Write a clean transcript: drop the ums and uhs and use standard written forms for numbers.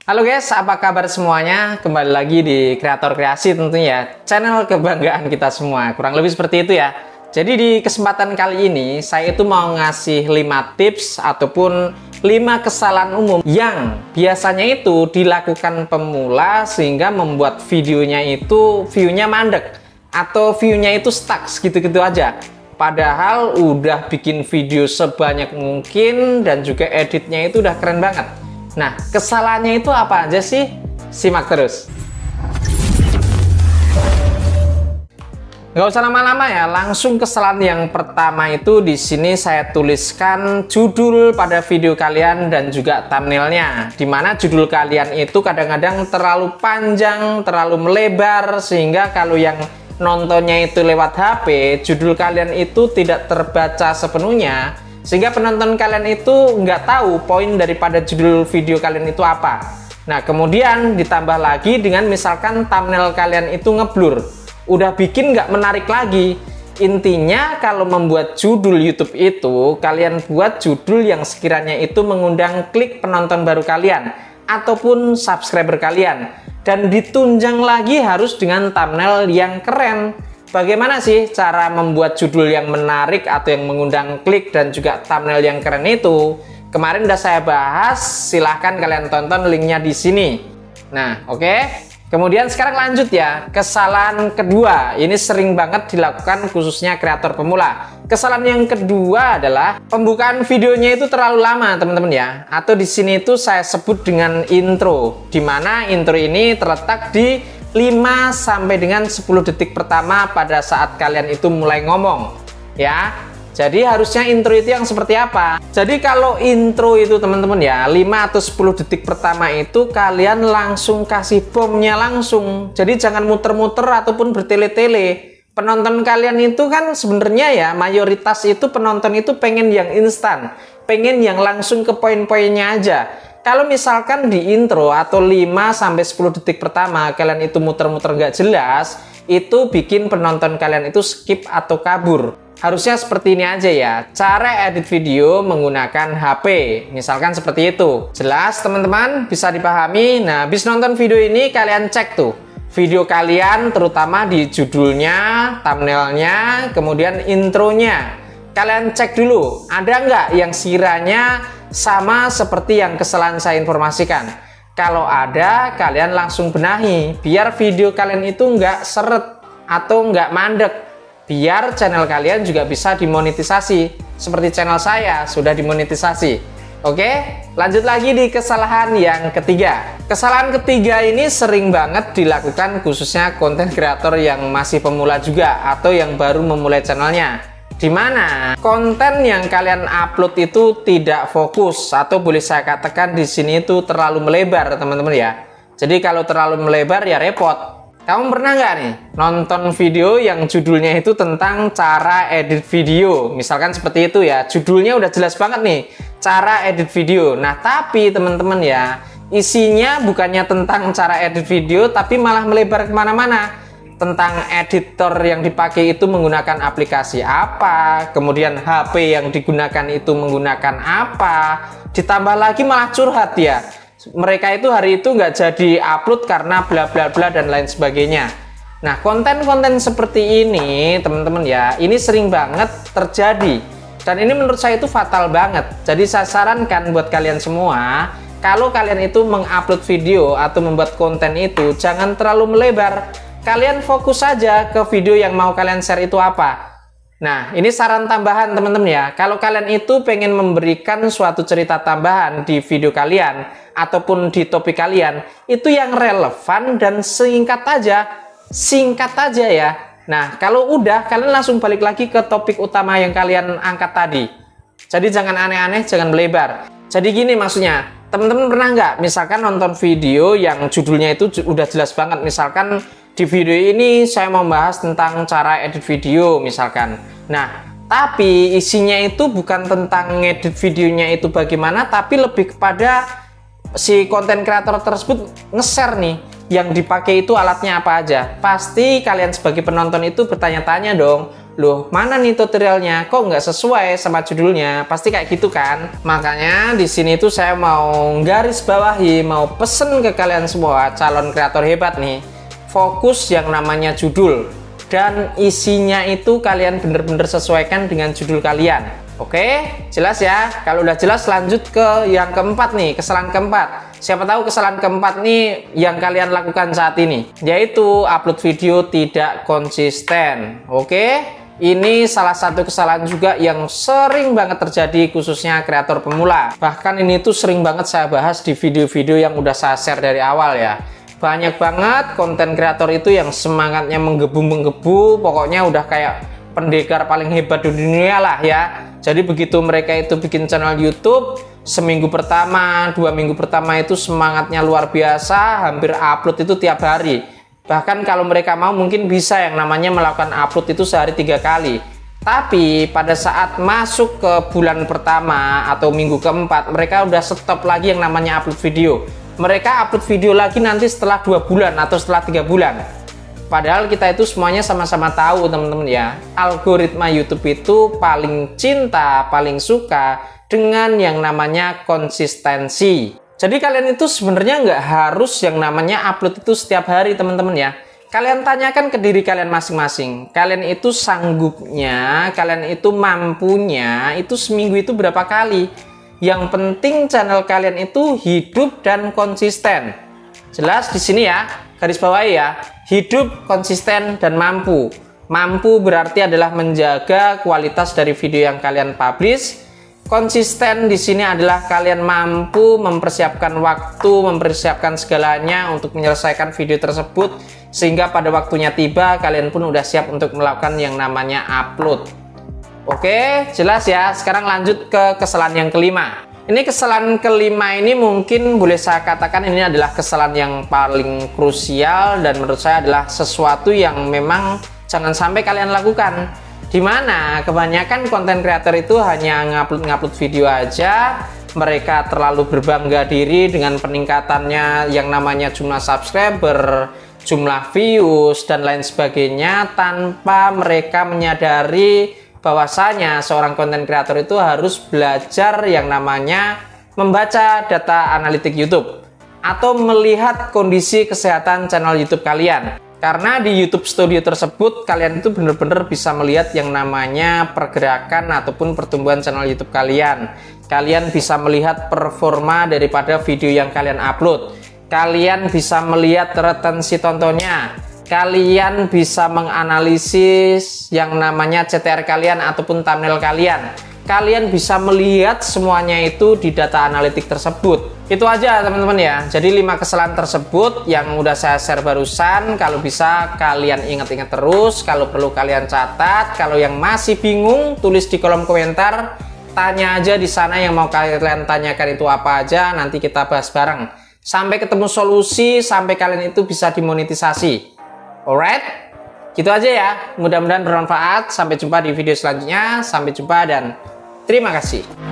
Halo guys, apa kabar semuanya? Kembali lagi di Kreator Kreasi tentunya, channel kebanggaan kita semua. Kurang lebih seperti itu ya. Jadi di kesempatan kali ini, saya itu mau ngasih 5 tips ataupun 5 kesalahan umum yang biasanya itu dilakukan pemula sehingga membuat videonya itu view-nya mandek atau view-nya itu stuck gitu-gitu aja. Padahal udah bikin video sebanyak mungkin dan juga editnya itu udah keren banget. Nah, kesalahannya itu apa aja sih? Simak terus. Nggak usah lama-lama ya, langsung kesalahan yang pertama itu di sini saya tuliskan judul pada video kalian dan juga thumbnailnya. Dimana judul kalian itu kadang-kadang terlalu panjang, terlalu melebar, sehingga kalau yang nontonnya itu lewat HP, judul kalian itu tidak terbaca sepenuhnya. Sehingga penonton kalian itu nggak tahu poin daripada judul video kalian itu apa. Nah, kemudian ditambah lagi dengan misalkan thumbnail kalian itu ngeblur. Udah bikin nggak menarik lagi. Intinya kalau membuat judul YouTube itu, kalian buat judul yang sekiranya itu mengundang klik penonton baru kalian ataupun subscriber kalian. Dan ditunjang lagi harus dengan thumbnail yang keren. Bagaimana sih cara membuat judul yang menarik atau yang mengundang klik dan juga thumbnail yang keren itu? Kemarin udah saya bahas, silahkan kalian tonton linknya di sini. Nah, oke. Kemudian sekarang lanjut ya, kesalahan kedua. Ini sering banget dilakukan khususnya kreator pemula. Kesalahan yang kedua adalah pembukaan videonya itu terlalu lama, teman-teman ya. Atau di sini itu saya sebut dengan intro. Dimana intro ini terletak di 5 sampai dengan 10 detik pertama pada saat kalian itu mulai ngomong ya. Jadi harusnya intro itu yang seperti apa? Jadi kalau intro itu teman-teman ya 5 atau 10 detik pertama itu kalian langsung kasih bomnya langsung. Jadi jangan muter-muter ataupun bertele-tele. Penonton kalian itu kan sebenarnya ya mayoritas itu penonton itu pengen yang instan, pengen yang langsung ke poin-poinnya aja. Kalau misalkan di intro atau 5 sampai 10 detik pertama kalian itu muter-muter nggak jelas, itu bikin penonton kalian itu skip atau kabur. Harusnya seperti ini aja ya. Cara edit video menggunakan HP. Misalkan seperti itu. Jelas teman-teman? Bisa dipahami? Nah, habis nonton video ini kalian cek tuh video kalian, terutama di judulnya, thumbnailnya, kemudian intronya. Kalian cek dulu, ada nggak yang sekiranya sama seperti yang kesalahan saya informasikan. Kalau ada, kalian langsung benahi biar video kalian itu nggak seret atau nggak mandek, biar channel kalian juga bisa dimonetisasi seperti channel saya sudah dimonetisasi. Oke, lanjut lagi di kesalahan yang ketiga. Kesalahan ketiga ini sering banget dilakukan khususnya konten kreator yang masih pemula juga atau yang baru memulai channelnya. Dimana konten yang kalian upload itu tidak fokus atau boleh saya katakan di sini itu terlalu melebar teman-teman ya. Jadi kalau terlalu melebar ya repot. Kamu pernah nggak nih nonton video yang judulnya itu tentang cara edit video? Misalkan seperti itu ya, judulnya udah jelas banget nih, cara edit video. Nah tapi teman-teman ya, isinya bukannya tentang cara edit video tapi malah melebar kemana-mana. Tentang editor yang dipakai itu menggunakan aplikasi apa, kemudian HP yang digunakan itu menggunakan apa, ditambah lagi malah curhat ya. Mereka itu hari itu nggak jadi upload karena bla bla bla dan lain sebagainya. Nah, konten-konten seperti ini teman-teman ya, ini sering banget terjadi. Dan ini menurut saya itu fatal banget. Jadi saya sarankan buat kalian semua, kalau kalian itu mengupload video atau membuat konten itu jangan terlalu melebar. Kalian fokus saja ke video yang mau kalian share itu apa. Nah, ini saran tambahan teman-teman ya. Kalau kalian itu pengen memberikan suatu cerita tambahan di video kalian ataupun di topik kalian, itu yang relevan dan singkat aja. Singkat aja ya. Nah, kalau udah, kalian langsung balik lagi ke topik utama yang kalian angkat tadi. Jadi jangan aneh-aneh, jangan melebar. Jadi gini maksudnya, teman-teman pernah nggak misalkan nonton video yang judulnya itu udah jelas banget, misalkan di video ini saya mau bahas tentang cara edit video misalkan. Nah, tapi isinya itu bukan tentang ngedit videonya itu bagaimana, tapi lebih kepada si konten kreator tersebut nge-share nih yang dipakai itu alatnya apa aja. Pasti kalian sebagai penonton itu bertanya-tanya dong, loh mana nih tutorialnya, kok nggak sesuai sama judulnya? Pasti kayak gitu kan. Makanya di sini tuh saya mau garis bawahi, mau pesen ke kalian semua calon kreator hebat nih, fokus yang namanya judul, dan isinya itu kalian bener-bener sesuaikan dengan judul kalian. Oke, jelas ya? Kalau udah jelas lanjut ke yang keempat nih, kesalahan keempat. Siapa tahu kesalahan keempat nih yang kalian lakukan saat ini, yaitu upload video tidak konsisten. Oke, ini salah satu kesalahan juga yang sering banget terjadi khususnya kreator pemula. Bahkan ini tuh sering banget saya bahas di video-video yang udah saya share dari awal ya. Banyak banget konten kreator itu yang semangatnya menggebu-menggebu, pokoknya udah kayak pendekar paling hebat di dunia lah ya. Jadi begitu mereka itu bikin channel YouTube, seminggu pertama, 2 minggu pertama itu semangatnya luar biasa, hampir upload itu tiap hari. Bahkan kalau mereka mau mungkin bisa yang namanya melakukan upload itu sehari 3 kali. Tapi pada saat masuk ke bulan pertama atau minggu keempat, mereka udah stop lagi yang namanya upload video. Mereka upload video lagi nanti setelah 2 bulan atau setelah 3 bulan. Padahal kita itu semuanya sama-sama tahu teman-teman ya, algoritma YouTube itu paling cinta, paling suka dengan yang namanya konsistensi. Jadi kalian itu sebenarnya nggak harus yang namanya upload itu setiap hari teman-teman ya. Kalian tanyakan ke diri kalian masing-masing, kalian itu sanggupnya, kalian itu mampunya, itu seminggu itu berapa kali. Yang penting channel kalian itu hidup dan konsisten. Jelas di sini ya, garis bawahi ya, hidup, konsisten, dan mampu. Mampu berarti adalah menjaga kualitas dari video yang kalian publish. Konsisten di sini adalah kalian mampu mempersiapkan waktu, mempersiapkan segalanya untuk menyelesaikan video tersebut, sehingga pada waktunya tiba kalian pun udah siap untuk melakukan yang namanya upload. Oke, jelas ya. Sekarang lanjut ke kesalahan yang kelima. Ini kesalahan kelima ini mungkin boleh saya katakan ini adalah kesalahan yang paling krusial dan menurut saya adalah sesuatu yang memang jangan sampai kalian lakukan. Dimana kebanyakan konten kreator itu hanya ngupload video aja, mereka terlalu berbangga diri dengan peningkatannya yang namanya jumlah subscriber, jumlah views, dan lain sebagainya tanpa mereka menyadari bahwasanya seorang konten kreator itu harus belajar yang namanya membaca data analitik YouTube atau melihat kondisi kesehatan channel YouTube kalian. Karena di YouTube Studio tersebut kalian itu benar-benar bisa melihat yang namanya pergerakan ataupun pertumbuhan channel YouTube kalian. Kalian bisa melihat performa daripada video yang kalian upload. Kalian bisa melihat retensi tontonnya. Kalian bisa menganalisis yang namanya CTR kalian ataupun thumbnail kalian. Kalian bisa melihat semuanya itu di data analitik tersebut. Itu aja teman-teman ya. Jadi 5 kesalahan tersebut yang udah saya share barusan, kalau bisa kalian ingat-ingat terus, kalau perlu kalian catat. Kalau yang masih bingung, tulis di kolom komentar, tanya aja di sana yang mau kalian tanyakan itu apa aja, nanti kita bahas bareng. Sampai ketemu solusi, sampai kalian itu bisa dimonetisasi. Alright, gitu aja ya. Mudah-mudahan bermanfaat. Sampai jumpa di video selanjutnya. Sampai jumpa dan terima kasih.